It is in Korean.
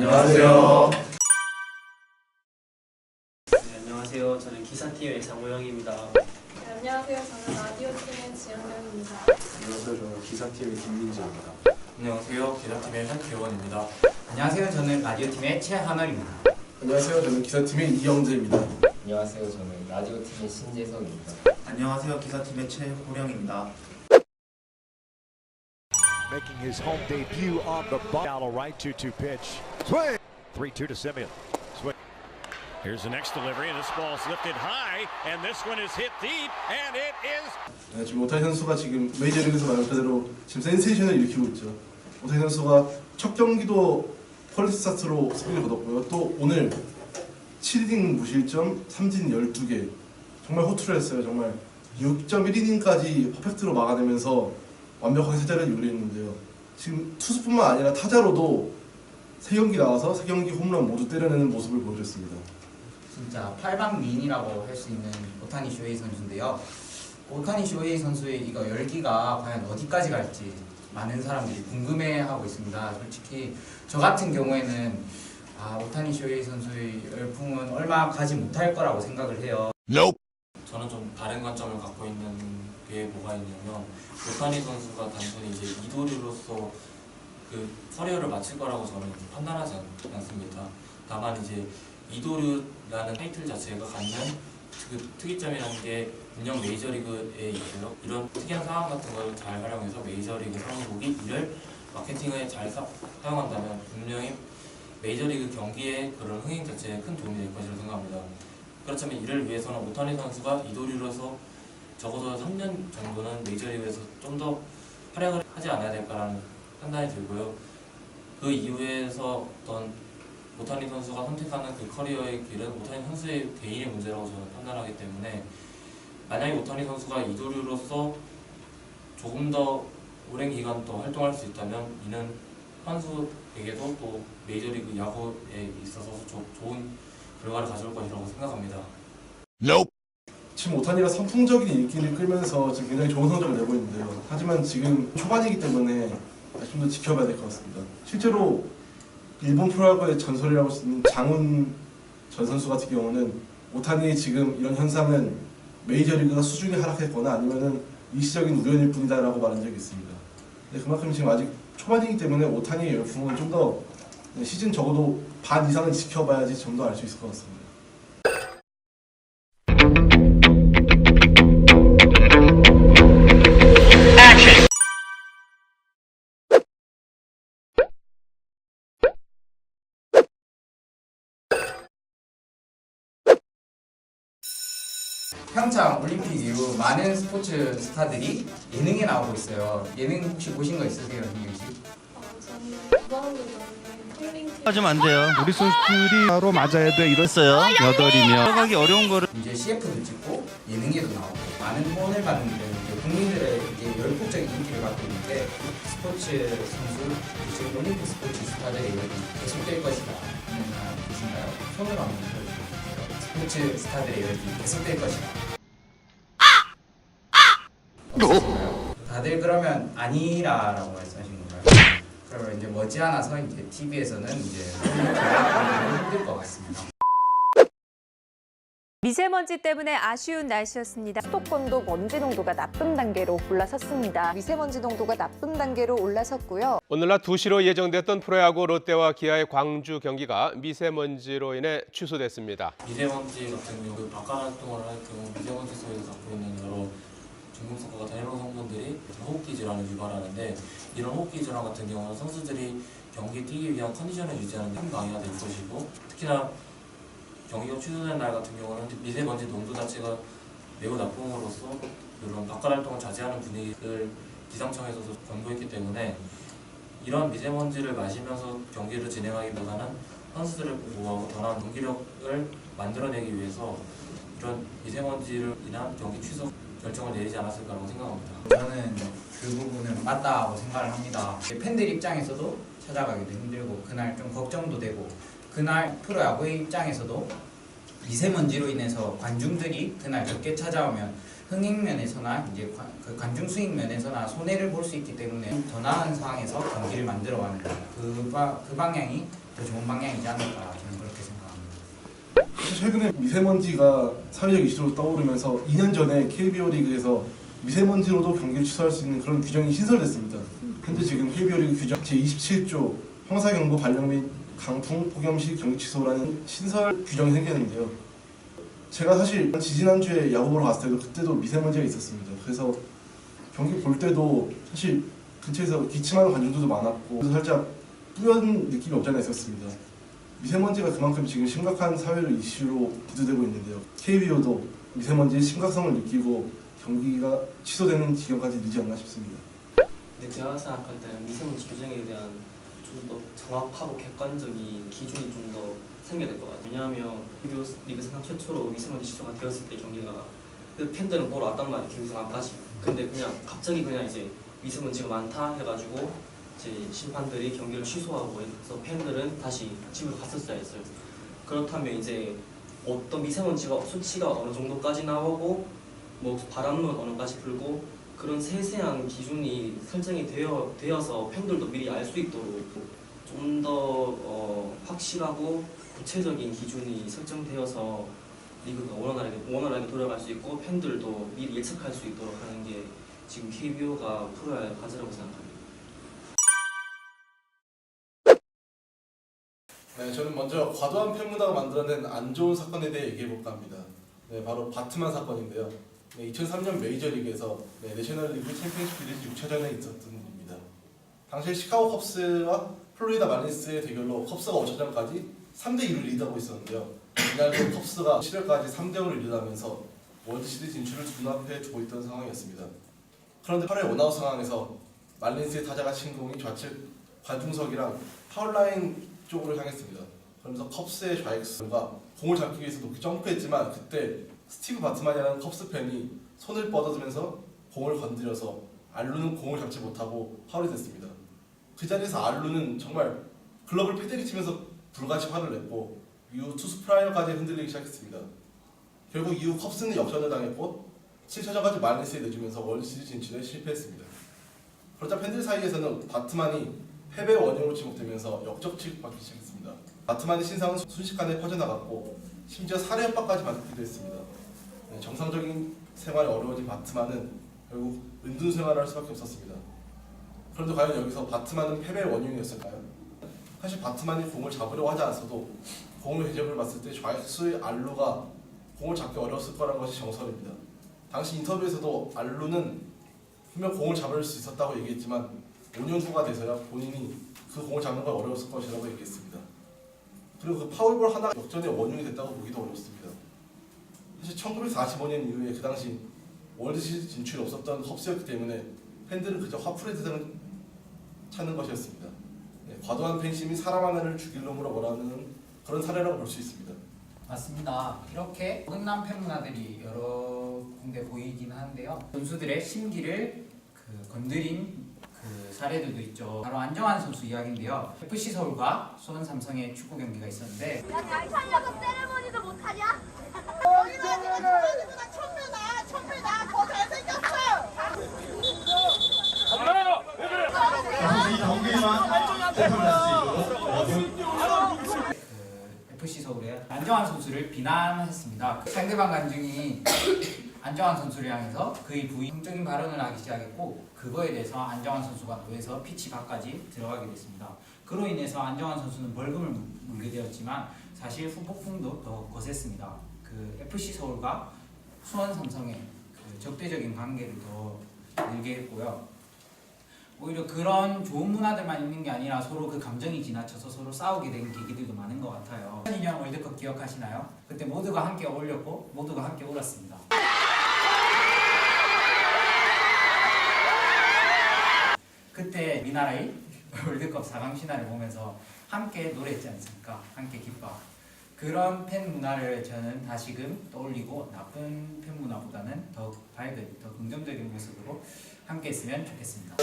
안녕하세요. 네, 안녕하세요. 저는 기사팀의 장호영입니다. 네, 안녕하세요. 저는 라디오팀의 지영명입니다. 안녕하세요. 저는 기사팀의 김민지입니다. 안녕하세요. 기자팀의 한기원입니다. 안녕하세요. 저는 라디오팀의 최한월입니다. 안녕하세요. 저는 기사팀의 이영재입니다. 안녕하세요. 저는 라디오팀의 신재석입니다. 안녕하세요. 기사팀의 최호령입니다. Making his home debut on the ball. Shallow right 2-2 pitch. Swing. 3-2 to Simeon. Swing. Here's the next delivery, and this ball's lifted high, and this one is hit deep, and it is. 네, 지금 오타니 선수가 지금 메이저리그에서 말 그대로 지금 센세이션을 일으키고 있죠. 오타니 선수가 첫 경기도 퀄리티 스타트로 승리를 거뒀고요. 또 오늘 7이닝 무실점, 3진 12개. 정말 호투를 했어요. 정말 6.1이닝까지 퍼펙트로 막아내면서 완벽하게 세자를 유리했는데요. 지금 투수뿐만 아니라 타자로도 3경기 나와서 3경기 홈런 모두 때려내는 모습을 보여줬습니다. 진짜 팔방미인이라고 할 수 있는 오타니 쇼헤이 선수인데요. 오타니 쇼헤이 선수의 이거 열기가 과연 어디까지 갈지 많은 사람들이 궁금해하고 있습니다. 솔직히 저 같은 경우에는 오타니 쇼헤이 선수의 열풍은 얼마 가지 못할 거라고 생각을 해요. 저는 좀 다른 관점을 갖고 있는 게 뭐가 있냐면 오타니 선수가 단순히 이제 이도류로서 그 커리어를 마칠 거라고 저는 판단하지 않습니다. 다만 이제 이도류라는 타이틀 자체가 갖는 그 특이점이라는 게 분명 메이저리그에 있고요. 이런 특이한 상황 같은 걸 잘 활용해서 메이저리그 사무국이 이를 마케팅에 잘 사용한다면 분명히 메이저리그 경기의 그런 흥행 자체에 큰 도움이 될 것이라고 생각합니다. 그렇지만 이를 위해서는 오타니 선수가 이도류로서 적어도 3년 정도는 메이저리그에서 좀 더 활약을 하지 않아야 될까라는 판단이 들고요. 그 이후에서 어떤 오타니 선수가 선택하는 그 커리어의 길은 오타니 선수의 개인의 문제라고 저는 판단하기 때문에 만약에 오타니 선수가 이도류로서 조금 더 오랜 기간 더 활동할 수 있다면 이는 선수에게도 또 메이저리그 야구에 있어서 좋은 결과를 가져올 것이라고 생각합니다. 지금 오타니가 선풍적인 인기를 끌면서 지금 굉장히 좋은 성적을 내고 있는데요. 하지만 지금 초반이기 때문에 좀 더 지켜봐야 될 것 같습니다. 실제로 일본 프로야구의 전설이라고 할 수 있는 장훈 전 선수 같은 경우는 오타니의 지금 이런 현상은 메이저리그가 수준이 하락했거나 아니면은 일시적인 우연일 뿐이다라고 말한 적이 있습니다. 근데 그만큼 지금 아직 초반이기 때문에 오타니의 열풍은 좀 더 시즌 적어도 반 이상은 지켜봐야지 좀 더 알 수 있을 것 같습니다. 평창 올림픽 이후 많은 스포츠 스타들이 예능에 나오고 있어요. 예능 혹시 보신 거 있으세요, 이유 씨? 저는 무한도전의 폴링 하지면 안 돼요. 우리 선수들이 바로 맞아야 돼 이랬어요. 8이면 들어가기 어려운 거를 이제 CF도 찍고 예능에도 나오고 많은 후원을 받는 이제 국민들의 이제 열폭적인 인기를 받고 있는데 스포츠 선수, 지금 올림픽 스포츠 스타들의 열기 계속될 것이다. 하는 말 계신가요? 손으로 한번 들어주세요. 스포츠 스타들의 열기 계속될 것이다. 다들 그러면 아니라라고 말씀하신 건가요? 그러면 이제 머지않아서 이제 TV에서는 이제 힘들 것 같습니다. 미세먼지 때문에 아쉬운 날씨였습니다. 수도권도 먼지 농도가 나쁨 단계로 올라섰습니다. 미세먼지 농도가 나쁨 단계로 올라섰고요. 오늘 낮 2시로 예정됐던 프로야구 롯데와 기아의 광주 경기가 미세먼지로 인해 취소됐습니다. 미세먼지 같은 경우 바깥 활동을 할 경우 미세먼지 속에서 갖고 있는 여러 중금속과 같은 해로 성분들이 호흡기 질환을 유발하는데 이런 호흡기 질환 같은 경우는 선수들이 경기에 뛰기 위한 컨디션을 유지하는 데 큰 방해가 될 것이고 특히나 경기가 취소된 날 같은 경우는 미세먼지 농도 자체가 매우 나쁨으로써 이런 바깥 활동을 자제하는 분위기를 기상청에서도 권고했기 때문에 이런 미세먼지를 마시면서 경기를 진행하기보다는 선수들을 보호하고 더 나은 경기력을 만들어내기 위해서 이런 미세먼지를 인한 경기 취소 결정을 내리지 않았을까라고 생각합니다. 저는 그 부분은 맞다고 생각을 합니다. 팬들 입장에서도 찾아가기도 힘들고 그날 좀 걱정도 되고 그날 프로야구의 입장에서도 미세먼지로 인해서 관중들이 그날 적게 찾아오면 흥행 면에서나 이제 그 관중 수익 면에서나 손해를 볼 수 있기 때문에 더 나은 상황에서 경기를 만들어가는 그 방향이 더 좋은 방향이지 않을까 저는 그렇게 생각합니다. 사실 최근에 미세먼지가 사회적 이슈로 떠오르면서 2년 전에 KBO 리그에서 미세먼지로도 경기를 취소할 수 있는 그런 규정이 신설됐습니다. 현재 지금 KBO 리그 규정 제27조 황사경보 발령 및 강풍, 폭염 시 경기 취소라는 신설 규정이 생겼는데요. 제가 사실 지지난주에 야구 보러 갔을 때도 그때도 미세먼지가 있었습니다. 그래서 경기 볼 때도 사실 근처에서 기침하는 관중들도 많았고 그래서 살짝 뿌연 느낌이 없지 않아 있었습니다. 미세먼지가 그만큼 지금 심각한 사회적 이슈로 기도되고 있는데요. KBO도 미세먼지의 심각성을 느끼고 경기가 취소되는 지경까지 늦지 않나 싶습니다. 근데 제가 생각할 때는 미세먼지 규정에 대한 좀 더 정확하고 객관적인 기준이 좀 더 생겨야 될 것 같아요. 왜냐하면 KBO 리그 사상 최초로 미세먼지 취소가 되었을 때 경기가 그 팬들은 보러 왔단 말이에요. 기후상 앞까지. 근데 그냥 갑자기 그냥 이제 미세먼지가 많다 해가지고 이제 심판들이 경기를 취소하고 해서 팬들은 다시 집으로 갔었어야 했어요. 그렇다면 이제 어떤 미세먼지가 수치가 어느 정도까지 나오고 뭐 바람은 어느까지 불고 그런 세세한 기준이 설정이 되어서 팬들도 미리 알 수 있도록 좀 더 확실하고 구체적인 기준이 설정되어서 리그가 원활하게 돌아갈 수 있고 팬들도 미리 예측할 수 있도록 하는 게 지금 KBO가 풀어야 할 과제라고 생각합니다. 네, 저는 먼저 과도한 팬 문화가 만들어낸 안 좋은 사건에 대해 얘기해볼까 합니다. 네, 바로 바트만 사건인데요. 네, 2003년 메이저리그에서 내셔널리그 챔피언십 시리즈 6차전에 있었던 일입니다. 당시 시카고 컵스와 플로리다 말린스의 대결로 컵스가 5차전까지 3대2로 리드하고 있었는데요. 이날도 컵스가 7회까지 3대0으로 리드하면서 월드시리즈 진출을 눈앞에 두고 있던 상황이었습니다. 그런데 8회 원아웃 상황에서 말린스의 타자가 친 공이 좌측 관중석이랑 파울라인 쪽으로 향했습니다. 그러면서 컵스의 좌익수가 공을 잡기 위해서 높게 점프했지만 그때 스티브 바트만이라는 컵스 팬이 손을 뻗어주면서 공을 건드려서 알루는 공을 잡지 못하고 파울이 됐습니다. 그 자리에서 알루는 정말 글러브를 패대기 치면서 불같이 화를 냈고 이후 투수 프라이어까지 흔들리기 시작했습니다. 결국 이후 컵스는 역전을 당했고 7차전까지 말린스에 내주면서 월드시리즈 진출에 실패했습니다. 그러자 팬들 사이에서는 바트만이 패배의 원인으로 지목되면서 역적 취급받기 시작했습니다. 바트만의 신상은 순식간에 퍼져나갔고 심지어 살해 협박까지 받기도 했습니다. 정상적인 생활이 어려워진 바트만은 결국 은둔 생활을 할 수밖에 없었습니다. 그런데 과연 여기서 바트만은 패배의 원인이었을까요? 사실 바트만이 공을 잡으려고 하지 않았어도 공의 궤적을 봤을 때 좌익수의 알루가 공을 잡기 어려웠을 거라는 것이 정설입니다. 당시 인터뷰에서도 알루는 분명 공을 잡을 수 있었다고 얘기했지만 5년 후가 돼서야 본인이 그 공을 잡는 건 어려웠을 것이라고 얘기했습니다. 그리고 그 파울볼 하나 역전의 원흉이 됐다고 보기도 어렵습니다. 사실 1945년 이후에 그 당시 월드시리즈 진출이 없었던 컵스였기 때문에 팬들은 그저 화풀이 대상을 찾는 것이었습니다. 과도한 팬심이 사람 하나를 죽일 놈으로 몰아넣는 그런 사례라고 볼 수 있습니다. 맞습니다. 이렇게 어긋난 팬 문화들이 여러 군데 보이긴 하는데요. 선수들의 심기를 건드린 그 사례들도 있죠. 바로 안정환 선수 이야기인데요. FC 서울과 수원 삼성의 축구 경기가 있었는데 야, 날 살려서 세레머니도 못하냐? 천묘다 더 잘생겼어. FC 서울의 안정환 선수를 비난했습니다. 상대방 관중이 안정환 선수를 향해서 그의 부정적인 발언을 하기 시작했고 그거에 대해서 안정환 선수가 노해서 피치 밖까지 들어가게 됐습니다. 그로 인해서 안정환 선수는 벌금을 물게 되었지만 사실 후폭풍도 더 거셌습니다. 그 FC 서울과 수원 삼성의 그 적대적인 관계를 더 늘게 했고요. 오히려 그런 좋은 문화들만 있는 게 아니라 서로 그 감정이 지나쳐서 서로 싸우게 된 계기들도 많은 것 같아요. 2002년 월드컵 기억하시나요? 그때 모두가 함께 어울렸고 모두가 함께 울었습니다. 그때 우리나라의 월드컵 4강 신화를 보면서 함께 노래했지 않습니까? 함께 기뻐. 그런 팬 문화를 저는 다시금 떠올리고 나쁜 팬 문화보다는 더 밝은, 더 긍정적인 모습으로 함께 했으면 좋겠습니다.